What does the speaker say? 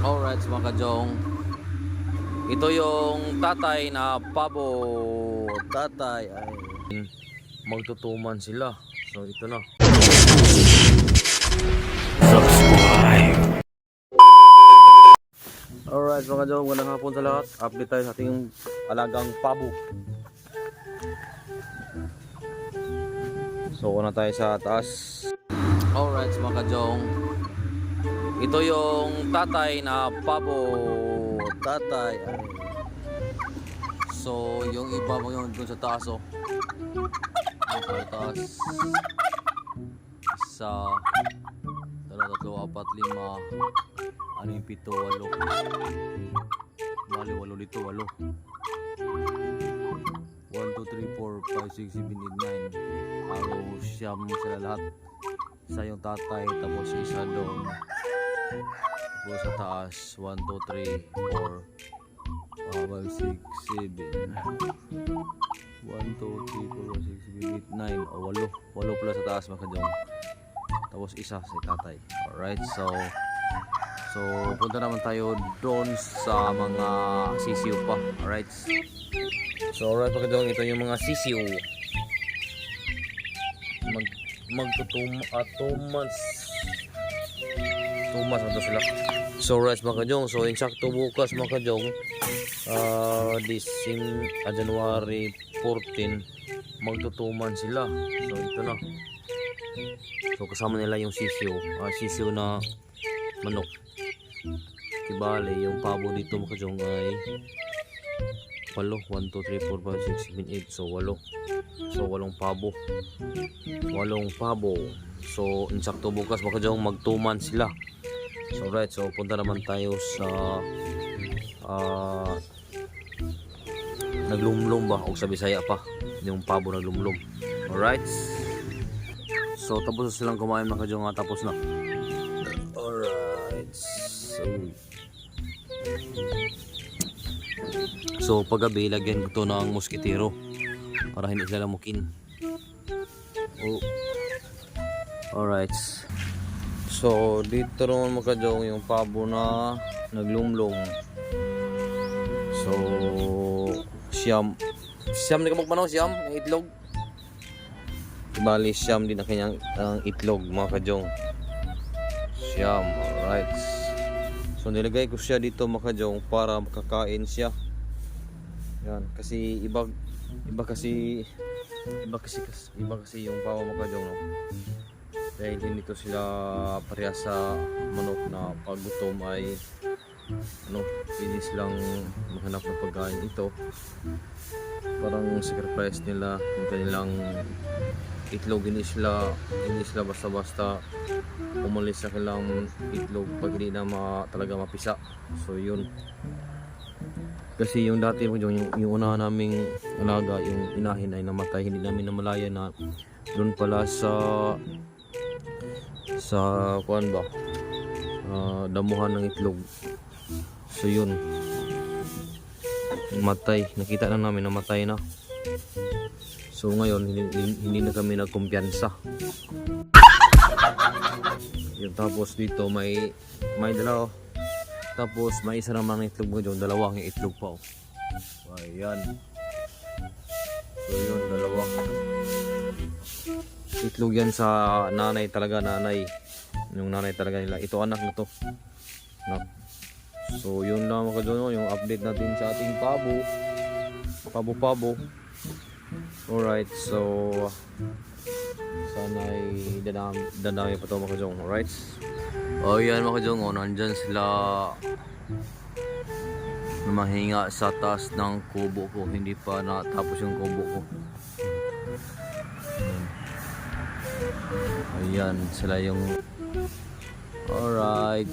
Alright mga kajong, ito yung tatay na pabo. Tatay ay magtutuman sila. So ito na. Subscribe. Alright mga kajong, magandang hapon sa lahat. Update tayo sa ating alagang pabo. So una tayo sa taas. Alright mga kajong, ito yung tatay na pabo. Tatay ay. So yung iba mo yung dun sa taas oh. Sa taas. Isa, dalawa, tatlo, apat, lima, anim, pito, walo. Bali, walo dito, walo. 1, 2, 3, 4, 5, 6, 7, 8, 9. Alo, siyam sila lahat. Isa yung tatay, tapos isa doon. Tapos sa taas, 1, 2, 3, 4, 5, 6, 7. 1, 2, 3, 4, 5, 6, 7, 8, 9. O, walo. Walo pala sa taas mga kajong. Tapos isa sa tatay. Alright, so punta naman tayo doon sa mga sisiw pa. Alright. So alright mga kajong, ito yung mga sisiw. Two months na sila. So right mga kajong, so insakto bukas mga kajong, January 14 magtutuman sila. So ito na. So kasama nila yung sisiw na manok. Kibali yung pabo dito mga kajong ay walo. 1, 2, 3, 4, 5, 6, 7, 8. So walo. So walong pabo. So insakto bukas mga kajong magtuman sila. So right, so punta naman tayo sa naglumlum ba o sa Bisaya pa yung pabo naglumlum. Alright, so tapos na silang kumain mga kajong, tapos na. Alright, so paggabi lagyan ko to ng muskitero para hindi sila lamukin. Alright, so dito naman mga kajong yung pabo na naglumlum. So siyam din ka magmanaw, siyam ng itlog. Bali siyam din na kanyang itlog mga kajong. Siyam. Alright, so nilagay ko siya dito mga kajong para makakain siya. Yan, kasi iba kasi yung pabo mga kajong, no? Dahil dito sila parehas sa manok na pag gutom ay hindi silang maghanap ng pagkain. Ito parang sacrifice nila yung kanilang itlog. Hindi sila basta-basta umalis sa kanilang itlog pag hindi na talaga mapisa. So yun, kasi yung dati yung una naming alaga, yung inahin ay namatay. Hindi namin namalaya na doon pala sa kuan ba, damuhan ng itlog. So yun, matay, nakita na namin namatay na. So ngayon hindi na kami nagkumpiyansa. Yun, tapos dito may dalawa. Tapos may isa naman ng itlog mo dyan, dalawang itlog pa. Ayan. So yun, dalawa. Itlog yan sa nanay talaga, yung nanay talaga nila. Ito anak na to. So yun lang mga kajong, yung update natin sa ating pabo. Alright, so sana ay dadami pa to mga kajong. Alright, yan mga kajong, nandyan sila mahinga sa taas ng kubo ko. Hindi pa natapos yung kubo ko. Ayan sila yung alright.